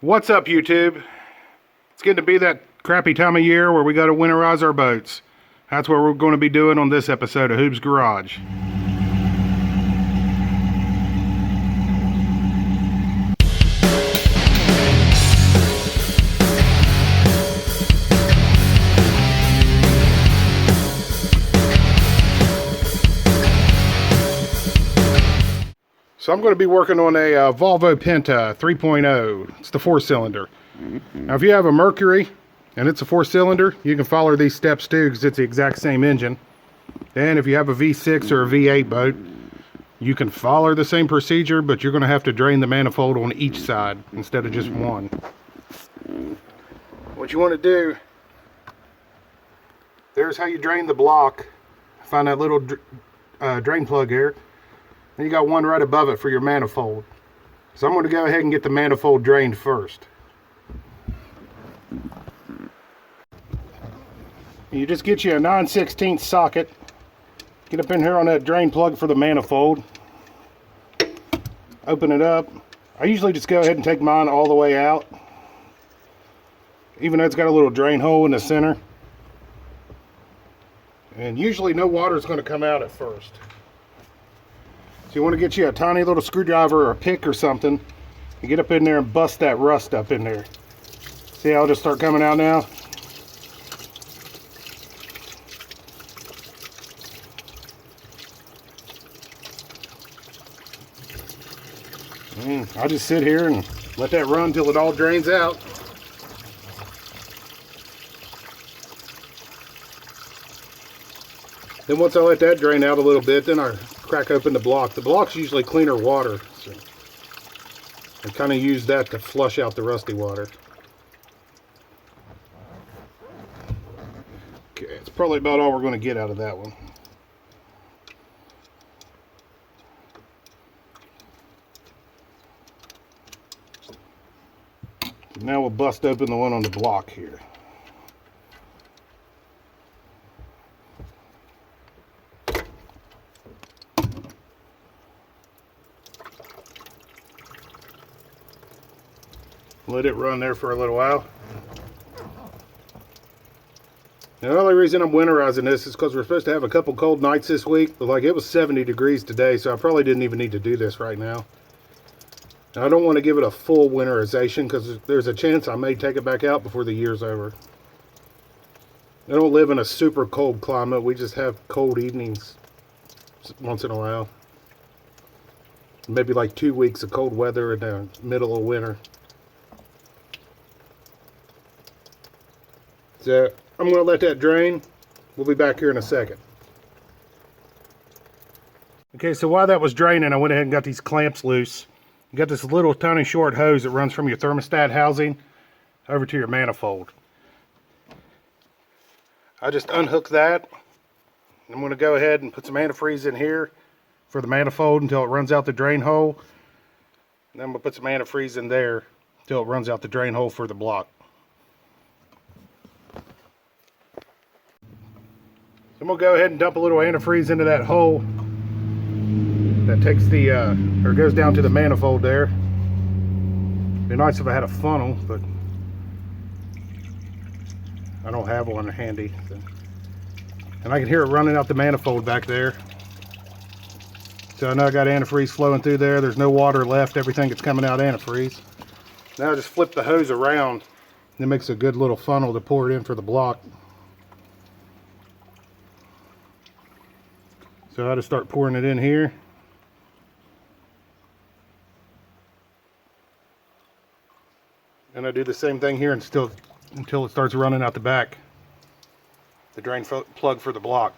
What's up, YouTube? It's getting to be that crappy time of year where we got to winterize our boats. That's what we're going to be doing on this episode of Hoob's Garage. So I'm going to be working on a Volvo Penta 3.0. It's the 4-cylinder. Now if you have a Mercury and it's a 4-cylinder, you can follow these steps too because it's the exact same engine. And if you have a V6 or a V8 boat, you can follow the same procedure, but you're going to have to drain the manifold on each side instead of just one. What you want to do, there's how you drain the block. Find that little drain plug here. And you got one right above it for your manifold. So I'm going to go ahead and get the manifold drained first. You just get you a 9/16 socket. Get up in here on that drain plug for the manifold. Open it up. I usually just go ahead and take mine all the way out, even though it's got a little drain hole in the center. And usually no water is going to come out at first. You want to get you a tiny little screwdriver or a pick or something and get up in there and bust that rust up in there. See how it'll just start coming out now? I'll just sit here and let that run till it all drains out. Then once I let that drain out a little bit, then I crack open the block. The block's usually cleaner water, so I kind of use that to flush out the rusty water. Okay, it's probably about all we're going to get out of that one. Now we'll bust open the one on the block here. Let it run there for a little while. Now, the only reason I'm winterizing this is because we're supposed to have a couple cold nights this week, but like it was 70 degrees today, so I probably didn't even need to do this right now. Now, I don't want to give it a full winterization because there's a chance I may take it back out before the year's over. I don't live in a super cold climate. We just have cold evenings once in a while. Maybe like 2 weeks of cold weather in the middle of winter. So I'm going to let that drain. We'll be back here in a second. Okay, so while that was draining, I went ahead and got these clamps loose. You got this little tiny short hose that runs from your thermostat housing over to your manifold. I just unhook that. I'm going to go ahead and put some antifreeze in here for the manifold until it runs out the drain hole. And then I'm going to put some antifreeze in there until it runs out the drain hole for the block. So I'm going to go ahead and dump a little antifreeze into that hole that takes the, or goes down to the manifold there. Be nice if I had a funnel, but I don't have one handy. So. And I can hear it running out the manifold back there. So I know I got antifreeze flowing through there. There's no water left. Everything that's coming out antifreeze. Now I just flip the hose around. And it makes a good little funnel to pour it in for the block. So I just start pouring it in here. And I do the same thing here until it starts running out the back. The drain plug for the block.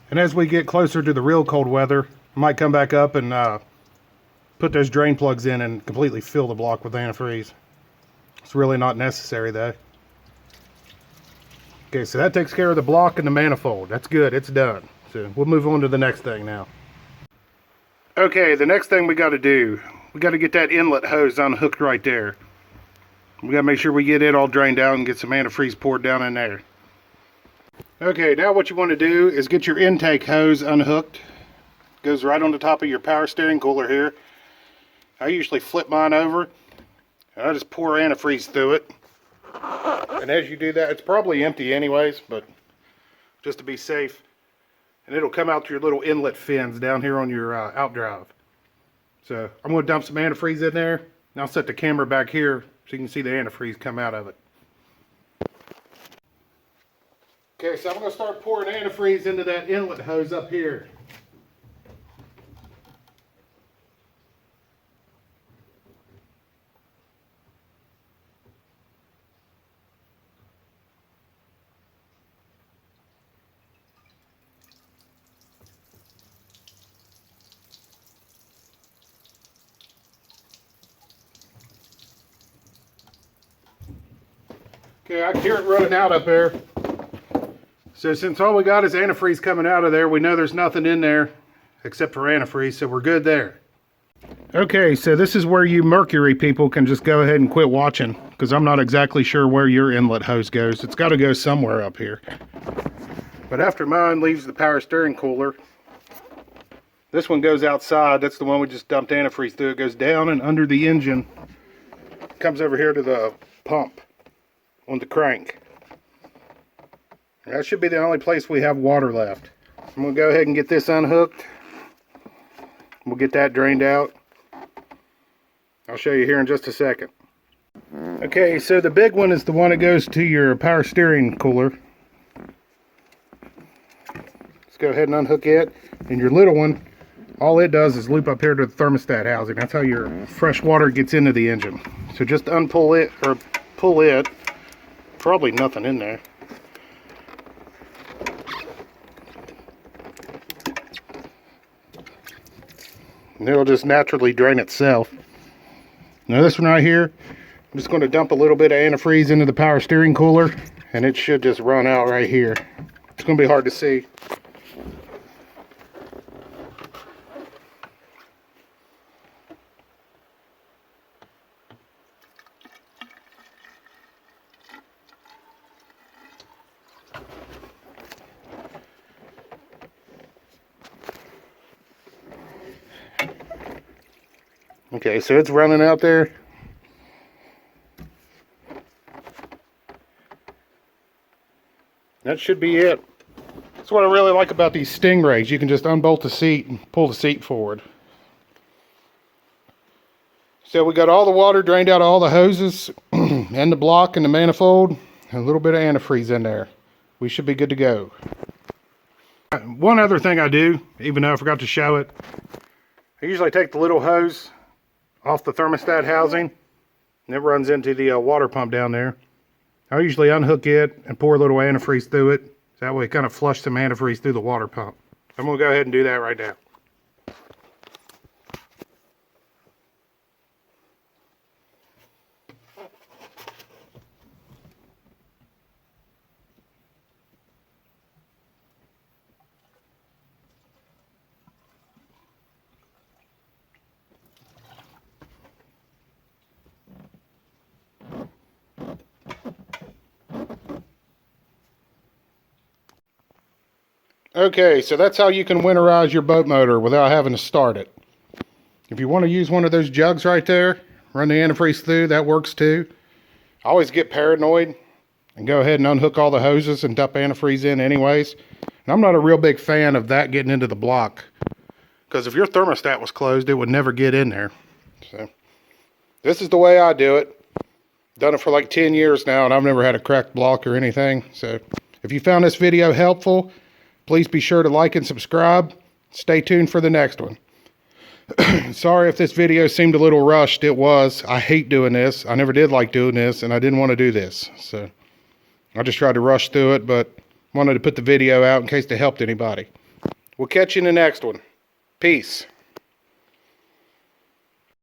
And as we get closer to the real cold weather, I might come back up and put those drain plugs in and completely fill the block with antifreeze. It's really not necessary though. Okay, so that takes care of the block and the manifold. That's good, it's done. So we'll move on to the next thing now. Okay, the next thing we got to do, we got to get that inlet hose unhooked right there. We got to make sure we get it all drained out and get some antifreeze poured down in there. Okay, now what you want to do is get your intake hose unhooked. Goes right on the top of your power steering cooler here. I usually flip mine over and I just pour antifreeze through it. And as you do that, it's probably empty anyways, but just to be safe. And it'll come out to your little inlet fins down here on your outdrive. So I'm going to dump some antifreeze in there, and I'll set the camera back here so you can see the antifreeze come out of it. Okay, so I'm going to start pouring antifreeze into that inlet hose up here. Okay, I can hear it running out up there. So since all we got is antifreeze coming out of there, we know there's nothing in there except for antifreeze, so we're good there. Okay, so this is where you Mercury people can just go ahead and quit watching, because I'm not exactly sure where your inlet hose goes. It's got to go somewhere up here. But after mine leaves the power steering cooler, this one goes outside. That's the one we just dumped antifreeze through. It goes down and under the engine, comes over here to the pump on the crank. That should be the only place we have water left. I'm going to go ahead and get this unhooked. We'll get that drained out. I'll show you here in just a second. Okay, so the big one is the one that goes to your power steering cooler. Let's go ahead and unhook it. And your little one, all it does is loop up here to the thermostat housing. That's how your fresh water gets into the engine. So just unpull it, or pull it. Probably nothing in there. And it'll just naturally drain itself. Now this one right here, I'm just going to dump a little bit of antifreeze into the power steering cooler, and it should just run out right here. It's going to be hard to see. Okay, so it's running out there. That should be it. That's what I really like about these Stingrays. You can just unbolt the seat and pull the seat forward. So we got all the water drained out of all the hoses and the block and the manifold, and a little bit of antifreeze in there. We should be good to go. One other thing I do, even though I forgot to show it, I usually take the little hose off the thermostat housing, and it runs into the water pump down there. I usually unhook it and pour a little antifreeze through it, so that way it kind of flush some antifreeze through the water pump. I'm going to go ahead and do that right now. Okay, so that's how you can winterize your boat motor without having to start it. If you want to use one of those jugs right there, run the antifreeze through, that works too. I always get paranoid and go ahead and unhook all the hoses and dump antifreeze in anyways. And I'm not a real big fan of that getting into the block, because if your thermostat was closed, it would never get in there. So this is the way I do it. Done it for like 10 years now, and I've never had a cracked block or anything. So if you found this video helpful, please be sure to like and subscribe. Stay tuned for the next one. Sorry if this video seemed a little rushed. It was. I hate doing this. I never did like doing this, and I didn't want to do this. So I just tried to rush through it, but wanted to put the video out in case it helped anybody. We'll catch you in the next one. Peace.